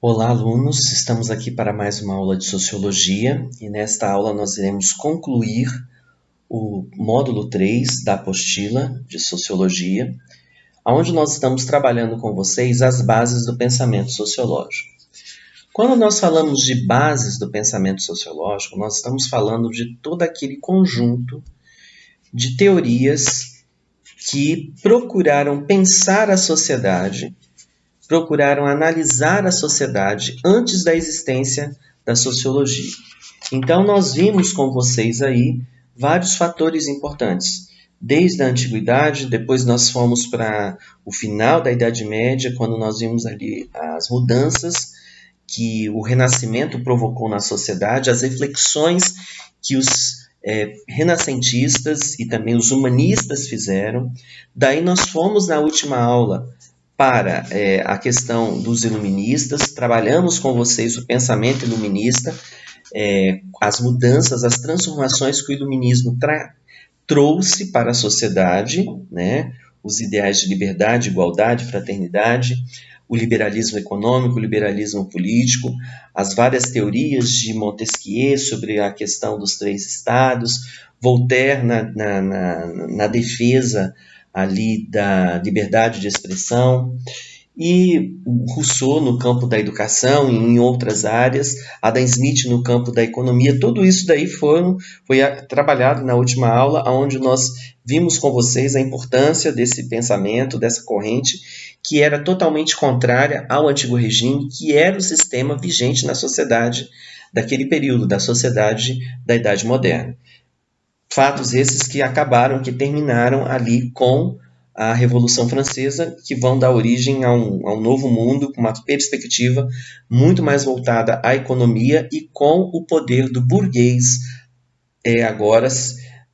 Olá, alunos! Estamos aqui para mais uma aula de Sociologia e nesta aula nós iremos concluir o módulo 3 da apostila de Sociologia, onde nós estamos trabalhando com vocês as bases do pensamento sociológico. Quando nós falamos de bases do pensamento sociológico, nós estamos falando de todo aquele conjunto de teorias que procuraram pensar a sociedade, procuraram analisar a sociedade antes da existência da sociologia. Então, nós vimos com vocês aí vários fatores importantes. Desde a antiguidade, depois nós fomos para o final da Idade Média, quando nós vimos ali as mudanças que o Renascimento provocou na sociedade, as reflexões que os renascentistas e também os humanistas fizeram. Daí nós fomos na última aula para a questão dos iluministas, trabalhamos com vocês o pensamento iluminista, as mudanças, as transformações que o iluminismo trouxe para a sociedade, né? Os ideais de liberdade, igualdade, fraternidade, o liberalismo econômico, o liberalismo político, as várias teorias de Montesquieu sobre a questão dos três estados, Voltaire na defesa ali da liberdade de expressão, e Rousseau no campo da educação e em outras áreas, Adam Smith no campo da economia. Tudo isso daí foi trabalhado na última aula, onde nós vimos com vocês a importância desse pensamento, dessa corrente, que era totalmente contrária ao antigo regime, que era o sistema vigente na sociedade daquele período, da sociedade da Idade Moderna. Fatos esses que terminaram ali com a Revolução Francesa, que vão dar origem a um novo mundo, com uma perspectiva muito mais voltada à economia e com o poder do burguês agora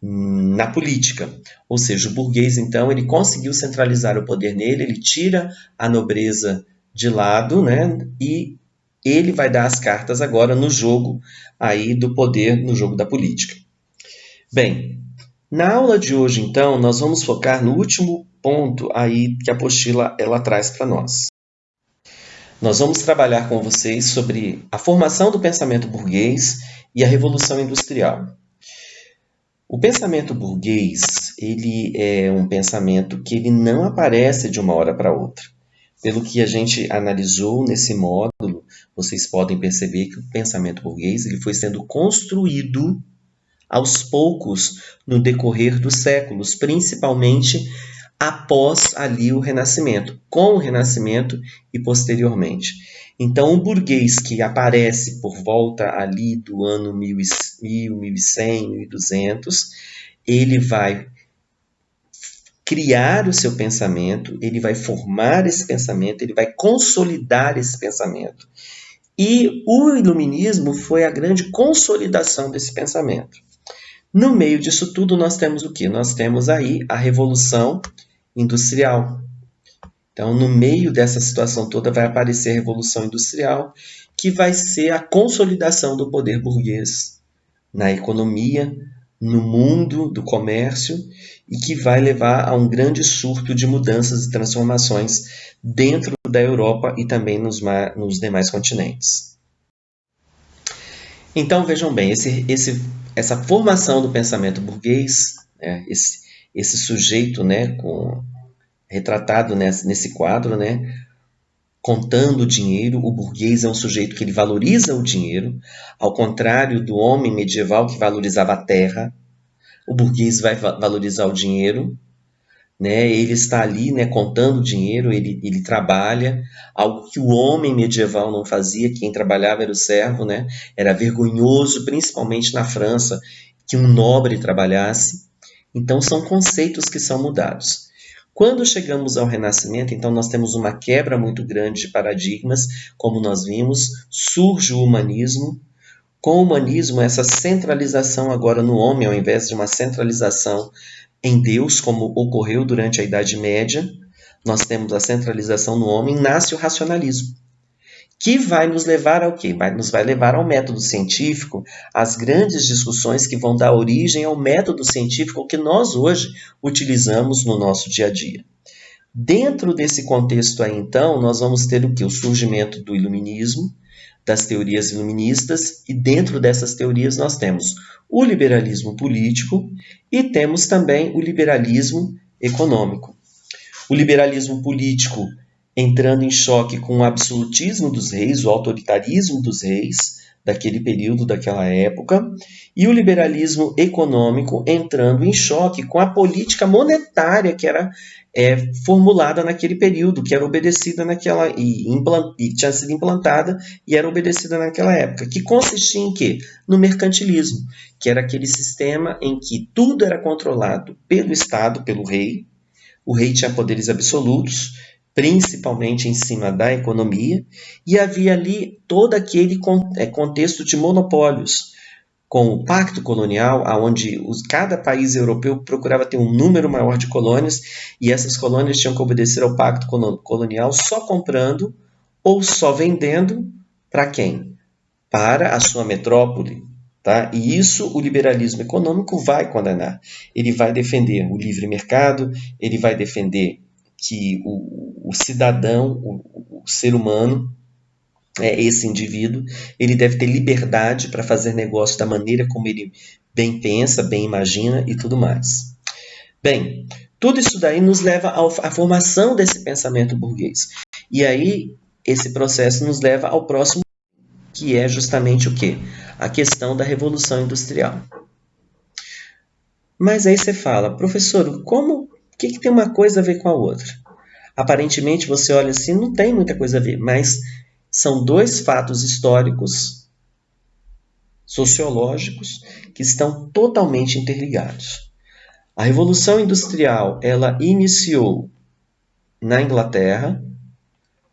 na política. Ou seja, o burguês, então, ele conseguiu centralizar o poder nele, ele tira a nobreza de lado, né, e ele vai dar as cartas agora no jogo aí do poder, no jogo da política. Bem, na aula de hoje, então, nós vamos focar no último ponto aí que a apostila ela traz para nós. Nós vamos trabalhar com vocês sobre a formação do pensamento burguês e a Revolução Industrial. O pensamento burguês, ele é um pensamento que ele não aparece de uma hora para outra. Pelo que a gente analisou nesse módulo, vocês podem perceber que o pensamento burguês ele foi sendo construído aos poucos no decorrer dos séculos, principalmente após ali o Renascimento, com o Renascimento e posteriormente. Então, o burguês que aparece por volta ali do ano 1100, 1200, ele vai criar o seu pensamento, ele vai formar esse pensamento, ele vai consolidar esse pensamento. E o iluminismo foi a grande consolidação desse pensamento. No meio disso tudo, nós temos o quê? Nós temos aí a Revolução Industrial. Então, no meio dessa situação toda, vai aparecer a Revolução Industrial, que vai ser a consolidação do poder burguês na economia, no mundo do comércio, e que vai levar a um grande surto de mudanças e transformações dentro da Europa e também nos demais continentes. Então, vejam bem, essa formação do pensamento burguês, esse sujeito, né, retratado nesse quadro, né, contando o dinheiro, o burguês é um sujeito que ele valoriza o dinheiro, ao contrário do homem medieval que valorizava a terra, o burguês vai valorizar o dinheiro, né, ele está ali, né, contando o dinheiro, ele trabalha, algo que o homem medieval não fazia, quem trabalhava era o servo, né, era vergonhoso, principalmente na França, que um nobre trabalhasse. Então, são conceitos que são mudados. Quando chegamos ao Renascimento, então nós temos uma quebra muito grande de paradigmas, como nós vimos, surge o humanismo. Com o humanismo, essa centralização agora no homem, ao invés de uma centralização em Deus, como ocorreu durante a Idade Média, nós temos a centralização no homem, nasce o racionalismo, que vai nos levar ao quê? Nos vai levar ao método científico, às grandes discussões que vão dar origem ao método científico que nós hoje utilizamos no nosso dia a dia. Dentro desse contexto aí, então, nós vamos ter o que? O surgimento do iluminismo, das teorias iluministas, e dentro dessas teorias nós temos o liberalismo político e temos também o liberalismo econômico. O liberalismo político entrando em choque com o absolutismo dos reis, o autoritarismo dos reis daquele período, daquela época, e o liberalismo econômico entrando em choque com a política monetária que era formulada naquele período, que era obedecida naquela e tinha sido implantada e era obedecida naquela época, que consistia em quê? No mercantilismo, que era aquele sistema em que tudo era controlado pelo Estado, pelo rei. O rei tinha poderes absolutos, principalmente em cima da economia, e havia ali todo aquele contexto de monopólios, com o Pacto Colonial, onde cada país europeu procurava ter um número maior de colônias, e essas colônias tinham que obedecer ao Pacto Colonial só comprando ou só vendendo para quem? Para a sua metrópole. Tá? E isso o liberalismo econômico vai condenar. Ele vai defender o livre mercado, ele vai defender que o cidadão, o ser humano, esse indivíduo, ele deve ter liberdade para fazer negócio da maneira como ele bem pensa, bem imagina e tudo mais. Bem, tudo isso daí nos leva à formação desse pensamento burguês. E aí, esse processo nos leva ao próximo, que é justamente o quê? A questão da Revolução Industrial. Mas aí você fala, professor, como, o que tem uma coisa a ver com a outra? Aparentemente você olha assim, não tem muita coisa a ver, mas são dois fatos históricos, sociológicos, que estão totalmente interligados. A Revolução Industrial, ela iniciou na Inglaterra,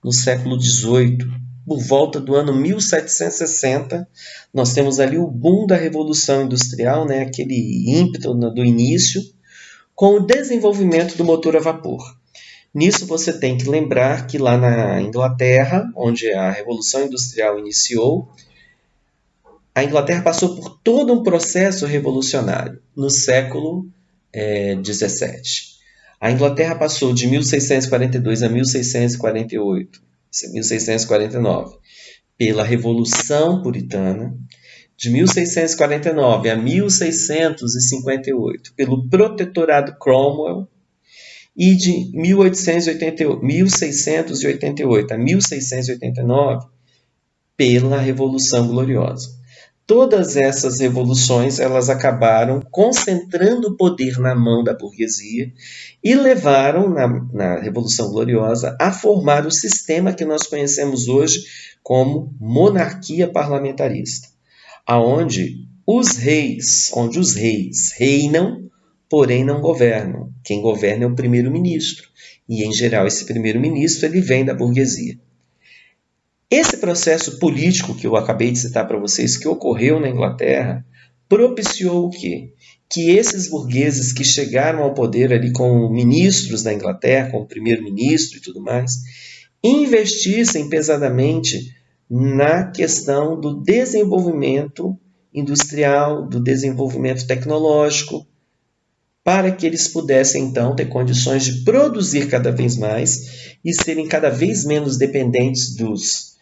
no século XVIII, por volta do ano 1760, nós temos ali o boom da Revolução Industrial, né, aquele ímpeto do início, com o desenvolvimento do motor a vapor. Nisso você tem que lembrar que lá na Inglaterra, onde a Revolução Industrial iniciou, a Inglaterra passou por todo um processo revolucionário no século XVII. A Inglaterra passou de 1642 a 1648, 1649, pela Revolução Puritana, de 1649 a 1658, pelo Protetorado Cromwell, e de 1688 a 1689 pela Revolução Gloriosa. Todas essas revoluções elas acabaram concentrando o poder na mão da burguesia e levaram, na Revolução Gloriosa, a formar o sistema que nós conhecemos hoje como monarquia parlamentarista, onde os reis reinam, porém não governam. Quem governa é o primeiro-ministro. E, em geral, esse primeiro-ministro ele vem da burguesia. Esse processo político que eu acabei de citar para vocês, que ocorreu na Inglaterra, propiciou o quê? Que esses burgueses que chegaram ao poder ali como ministros da Inglaterra, como primeiro-ministro e tudo mais, investissem pesadamente na questão do desenvolvimento industrial, do desenvolvimento tecnológico, para que eles pudessem, então, ter condições de produzir cada vez mais e serem cada vez menos dependentes dos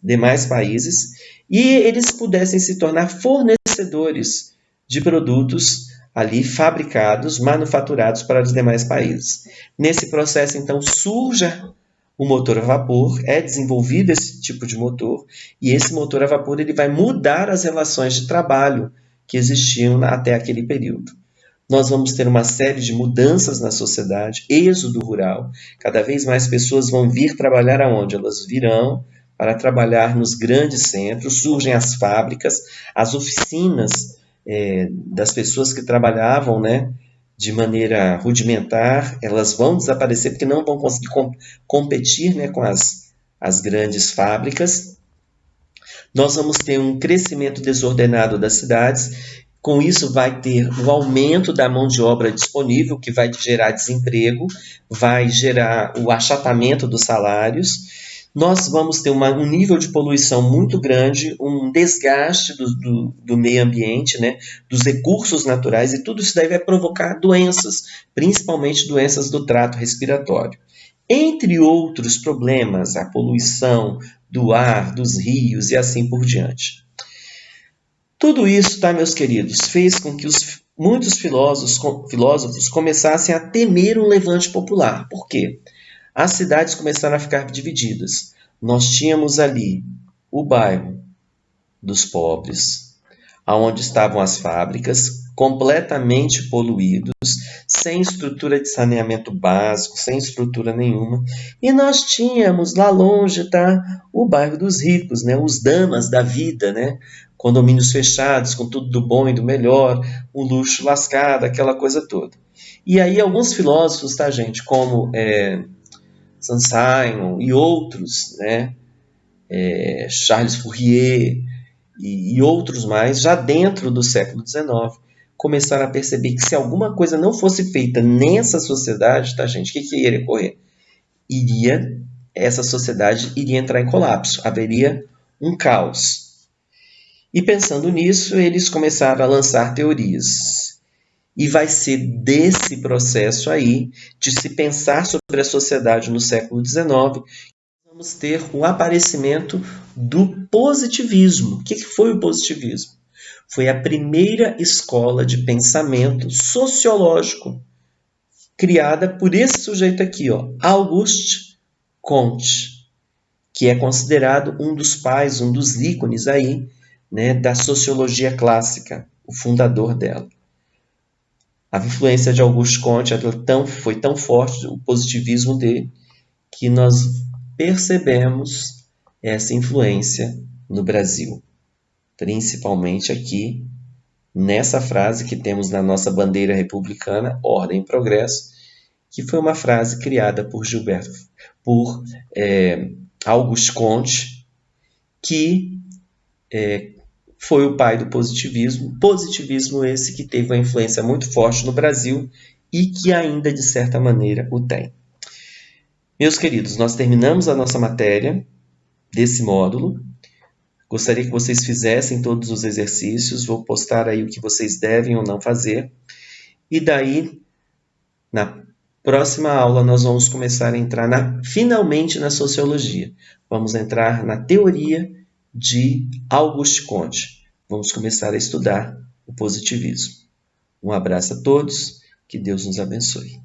demais países, e eles pudessem se tornar fornecedores de produtos ali fabricados, manufaturados para os demais países. Nesse processo, então, surge o motor a vapor, é desenvolvido esse tipo de motor, e esse motor a vapor ele vai mudar as relações de trabalho que existiam até aquele período. Nós vamos ter uma série de mudanças na sociedade, êxodo rural. Cada vez mais pessoas vão vir trabalhar aonde? Elas virão para trabalhar nos grandes centros, surgem as fábricas, as oficinas das pessoas que trabalhavam, né, de maneira rudimentar, elas vão desaparecer porque não vão conseguir competir, né, com as grandes fábricas. Nós vamos ter um crescimento desordenado das cidades. Com isso, vai ter o aumento da mão de obra disponível, que vai gerar desemprego, vai gerar o achatamento dos salários. nós vamos ter um nível de poluição muito grande, um desgaste do meio ambiente, né, dos recursos naturais, e tudo isso daí vai provocar doenças, principalmente doenças do trato respiratório. Entre outros problemas, a poluição do ar, dos rios e assim por diante. Tudo isso, tá, meus queridos, fez com que muitos filósofos começassem a temer um levante popular. Por quê? As cidades começaram a ficar divididas. Nós tínhamos ali o bairro dos pobres, aonde estavam as fábricas, completamente poluídos, sem estrutura de saneamento básico, sem estrutura nenhuma. E nós tínhamos lá longe, tá, o bairro dos ricos, né, os damas da vida, né, condomínios fechados, com tudo do bom e do melhor, o luxo lascado, aquela coisa toda. E aí alguns filósofos, tá, gente, como Saint-Simon e outros, né, Charles Fourier e outros mais, já dentro do século XIX, começaram a perceber que se alguma coisa não fosse feita nessa sociedade, tá, gente, o que iria ocorrer? Essa sociedade iria entrar em colapso, haveria um caos. E pensando nisso, eles começaram a lançar teorias. E vai ser desse processo aí, de se pensar sobre a sociedade no século XIX, vamos ter o aparecimento do positivismo. O que foi o positivismo? Foi a primeira escola de pensamento sociológico criada por esse sujeito aqui, ó, Auguste Comte, que é considerado um dos pais, um dos ícones aí, né, da sociologia clássica, o fundador dela. A influência de Auguste Comte foi tão forte, o positivismo dele, que nós percebemos essa influência no Brasil, principalmente aqui nessa frase que temos na nossa bandeira republicana, Ordem e Progresso, que foi uma frase criada por Auguste Comte, que foi o pai do positivismo esse que teve uma influência muito forte no Brasil e que ainda, de certa maneira, o tem. Meus queridos, nós terminamos a nossa matéria desse módulo. Gostaria que vocês fizessem todos os exercícios. Vou postar aí o que vocês devem ou não fazer. E daí, na próxima aula, nós vamos começar a entrar finalmente na sociologia. Vamos entrar na teoria de Auguste Comte. Vamos começar a estudar o positivismo. Um abraço a todos. Que Deus nos abençoe.